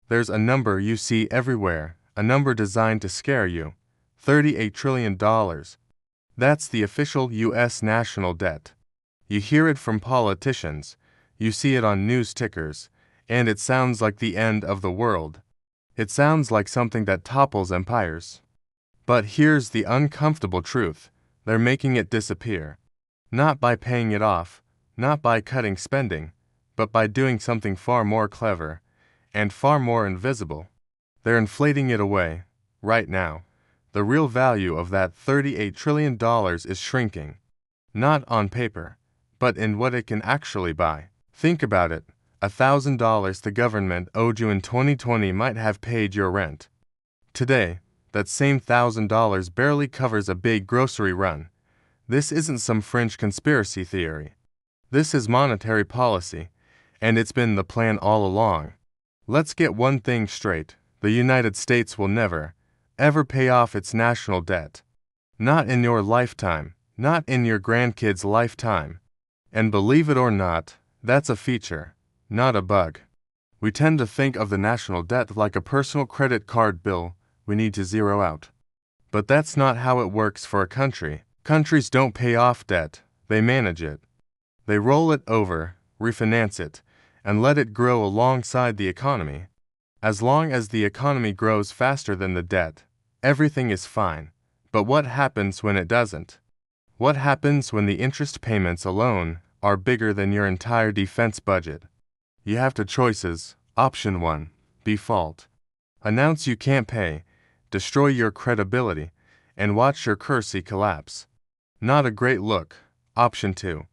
There's a number you see everywhere, a number designed to scare you. $38 trillion. That's the official U.S. national debt. You hear it from politicians, you see it on news tickers, and it sounds like the end of the world. It sounds like something that topples empires. But here's the uncomfortable truth. They're making it disappear. Not by paying it off, not by cutting spending, but by doing something far more clever and far more invisible. They're inflating it away, right now. The real value of that $38 trillion is shrinking. Not on paper, but in what it can actually buy. Think about it. $1,000 the government owed you in 2020 might have paid your rent. Today, that same $1,000 barely covers a big grocery run. This isn't some fringe conspiracy theory. This is monetary policy, and it's been the plan all along. Let's get one thing straight. The United States will never, ever pay off its national debt. Not in your lifetime, not in your grandkids' lifetime. And believe it or not, that's a feature, not a bug. We tend to think of the national debt like a personal credit card bill we need to zero out. But that's not how it works for a country. Countries don't pay off debt, they manage it. They roll it over, refinance it, and let it grow alongside the economy. As long as the economy grows faster than the debt, everything is fine. But what happens when it doesn't? What happens when the interest payments alone are bigger than your entire defense budget? You have two choices. Option 1, default. Announce you can't pay, destroy your credibility, and watch your currency collapse. Not a great look. Option 2,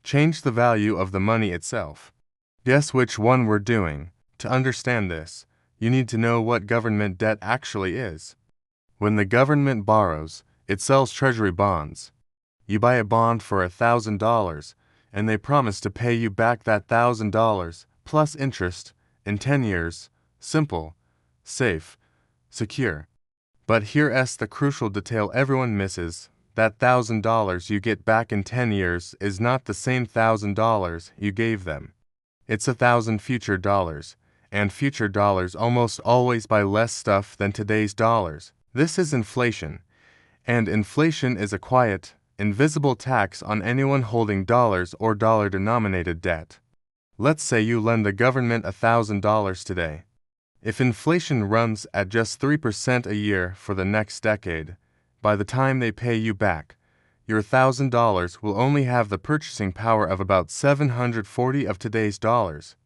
change the value of the money itself. Guess which one we're doing? To understand this, you need to know what government debt actually is. When the government borrows, it sells treasury bonds. You buy a bond for $1,000, and they promise to pay you back that $1,000 plus interest in 10 years. Simple, safe, secure. But here's the crucial detail everyone misses. That $1,000 you get back in 10 years is not the same $1,000 you gave them. It's 1,000 future dollars, and future dollars almost always buy less stuff than today's dollars. This is inflation, and inflation is a quiet, invisible tax on anyone holding dollars or dollar-denominated debt. Let's say you lend the government $1,000 today. If inflation runs at just 3% a year for the next decade, by the time they pay you back, your $1,000 will only have the purchasing power of about 740 of today's dollars.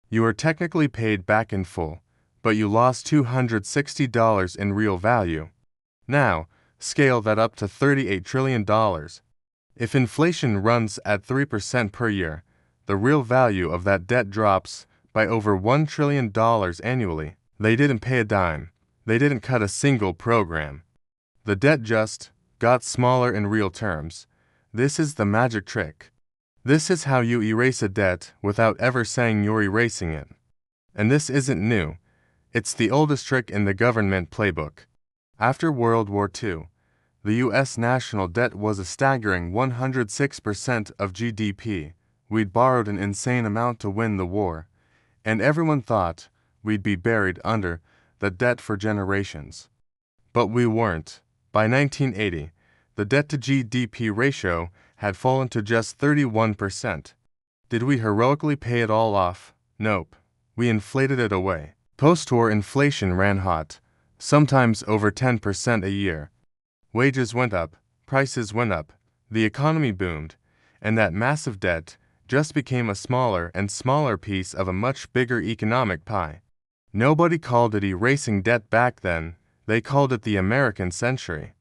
You are technically paid back in full, but you lost $260 in real value. Now, scale that up to $38 trillion. If inflation runs at 3% per year, the real value of that debt drops by over $1 trillion annually. They didn't pay a dime. They didn't cut a single program. The debt just got smaller in real terms. This is the magic trick. This is how you erase a debt without ever saying you're erasing it. And this isn't new. It's the oldest trick in the government playbook. After World War II, the U.S. national debt was a staggering 106% of GDP. We'd borrowed an insane amount to win the war, and everyone thought we'd be buried under the debt for generations. But we weren't. By 1980, the debt-to-GDP ratio had fallen to just 31%. Did we heroically pay it all off? Nope. We inflated it away. Post-war inflation ran hot, sometimes over 10% a year. Wages went up, prices went up, the economy boomed, and that massive debt just became a smaller and smaller piece of a much bigger economic pie. Nobody called it erasing debt back then. They called it the American century.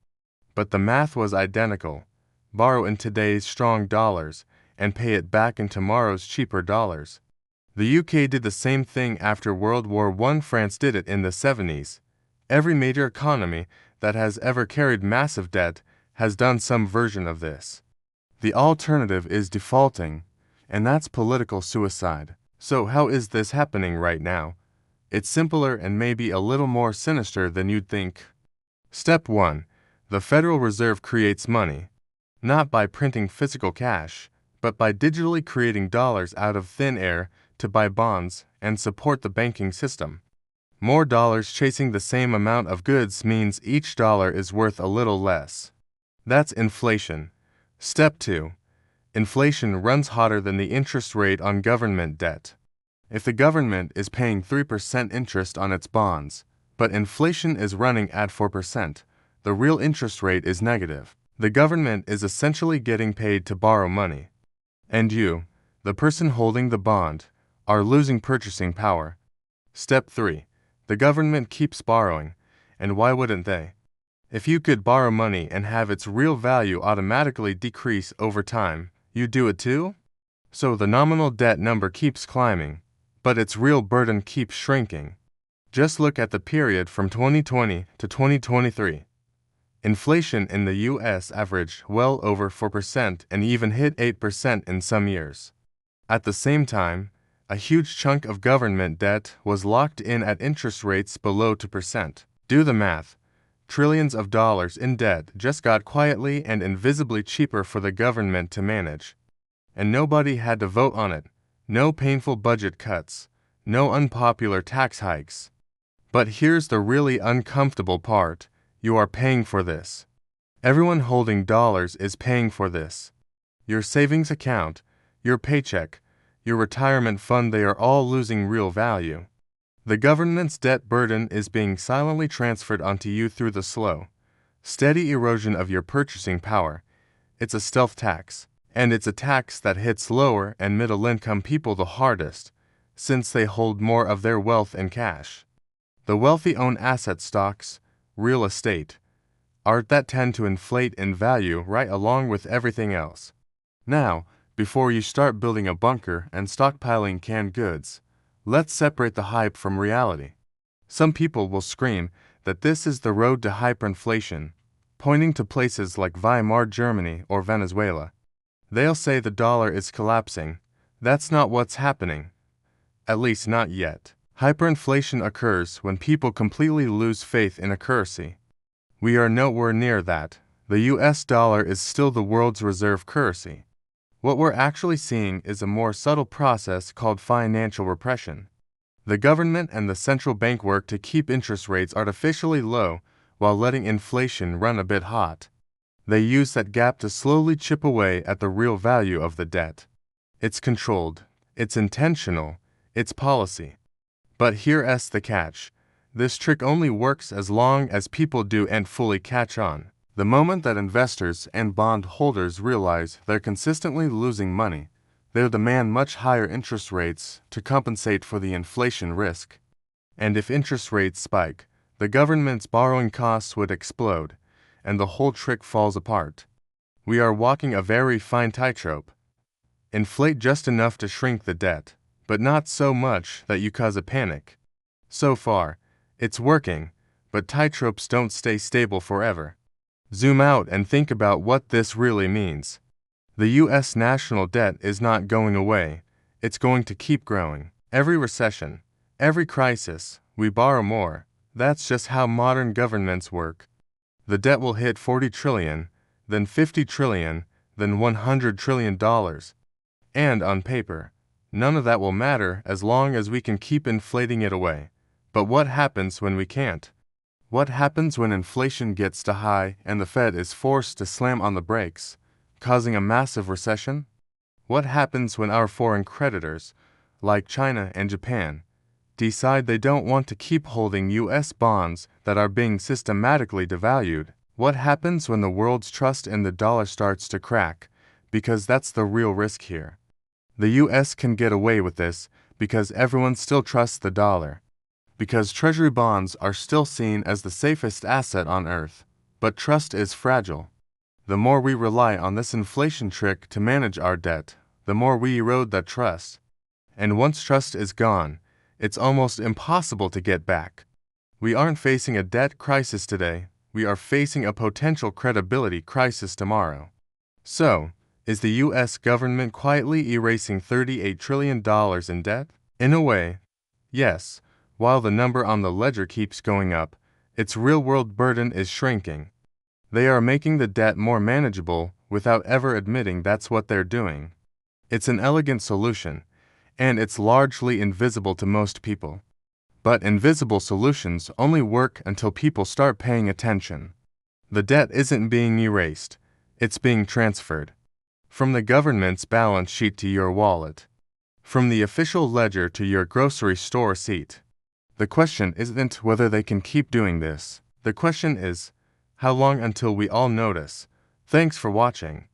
But the math was identical. Borrow in today's strong dollars and pay it back in tomorrow's cheaper dollars. The UK did the same thing after World War I. France did it in the 70s. Every major economy that has ever carried massive debt has done some version of this. The alternative is defaulting, and that's political suicide. So how is this happening right now? It's simpler and maybe a little more sinister than you'd think. Step 1. The Federal Reserve creates money, not by printing physical cash, but by digitally creating dollars out of thin air to buy bonds and support the banking system. More dollars chasing the same amount of goods means each dollar is worth a little less. That's inflation. Step 2. Inflation runs hotter than the interest rate on government debt. If the government is paying 3% interest on its bonds, but inflation is running at 4%, the real interest rate is negative. The government is essentially getting paid to borrow money. And you, the person holding the bond, are losing purchasing power. Step 3. The government keeps borrowing, and why wouldn't they? If you could borrow money and have its real value automatically decrease over time, you'd do it too? So the nominal debt number keeps climbing, but its real burden keeps shrinking. Just look at the period from 2020 to 2023. Inflation in the US averaged well over 4% and even hit 8% in some years. At the same time, a huge chunk of government debt was locked in at interest rates below 2%. Do the math. Trillions of dollars in debt just got quietly and invisibly cheaper for the government to manage. And nobody had to vote on it. No painful budget cuts. No unpopular tax hikes. But here's the really uncomfortable part. You are paying for this. Everyone holding dollars is paying for this. Your savings account, your paycheck, your retirement fund, they are all losing real value. The government's debt burden is being silently transferred onto you through the slow, steady erosion of your purchasing power. It's a stealth tax, and it's a tax that hits lower and middle-income people the hardest, since they hold more of their wealth in cash. The wealthy own asset stocks, real estate, art that tend to inflate in value right along with everything else. Now, before you start building a bunker and stockpiling canned goods, let's separate the hype from reality. Some people will scream that this is the road to hyperinflation, pointing to places like Weimar Germany or Venezuela. They'll say the dollar is collapsing. That's not what's happening. At least not yet. Hyperinflation occurs when people completely lose faith in a currency. We are nowhere near that. The US dollar is still the world's reserve currency. What we're actually seeing is a more subtle process called financial repression. The government and the central bank work to keep interest rates artificially low while letting inflation run a bit hot. They use that gap to slowly chip away at the real value of the debt. It's controlled, it's intentional, it's policy. But here's the catch. This trick only works as long as people do and fully catch on. The moment that investors and bond holders realize they're consistently losing money, they'll demand much higher interest rates to compensate for the inflation risk. And if interest rates spike, the government's borrowing costs would explode, and the whole trick falls apart. We are walking a very fine tightrope. Inflate just enough to shrink the debt, but not so much that you cause a panic. So far, it's working, but tightropes don't stay stable forever. Zoom out and think about what this really means. The US national debt is not going away, it's going to keep growing. Every recession, every crisis, we borrow more. That's just how modern governments work. The debt will hit 40 trillion, then 50 trillion, then $100 trillion. And on paper, none of that will matter as long as we can keep inflating it away. But what happens when we can't? What happens when inflation gets too high and the Fed is forced to slam on the brakes, causing a massive recession? What happens when our foreign creditors, like China and Japan, decide they don't want to keep holding US bonds that are being systematically devalued? What happens when the world's trust in the dollar starts to crack? Because that's the real risk here. The US can get away with this because everyone still trusts the dollar. Because treasury bonds are still seen as the safest asset on earth. But trust is fragile. The more we rely on this inflation trick to manage our debt, the more we erode that trust. And once trust is gone, it's almost impossible to get back. We aren't facing a debt crisis today, we are facing a potential credibility crisis tomorrow. So, is the US government quietly erasing $38 trillion in debt? In a way, yes. While the number on the ledger keeps going up, its real-world burden is shrinking. They are making the debt more manageable without ever admitting that's what they're doing. It's an elegant solution, and it's largely invisible to most people. But invisible solutions only work until people start paying attention. The debt isn't being erased, it's being transferred. From the government's balance sheet to your wallet. From the official ledger to your grocery store receipt. The question isn't whether they can keep doing this. The question is, how long until we all notice? Thanks for watching.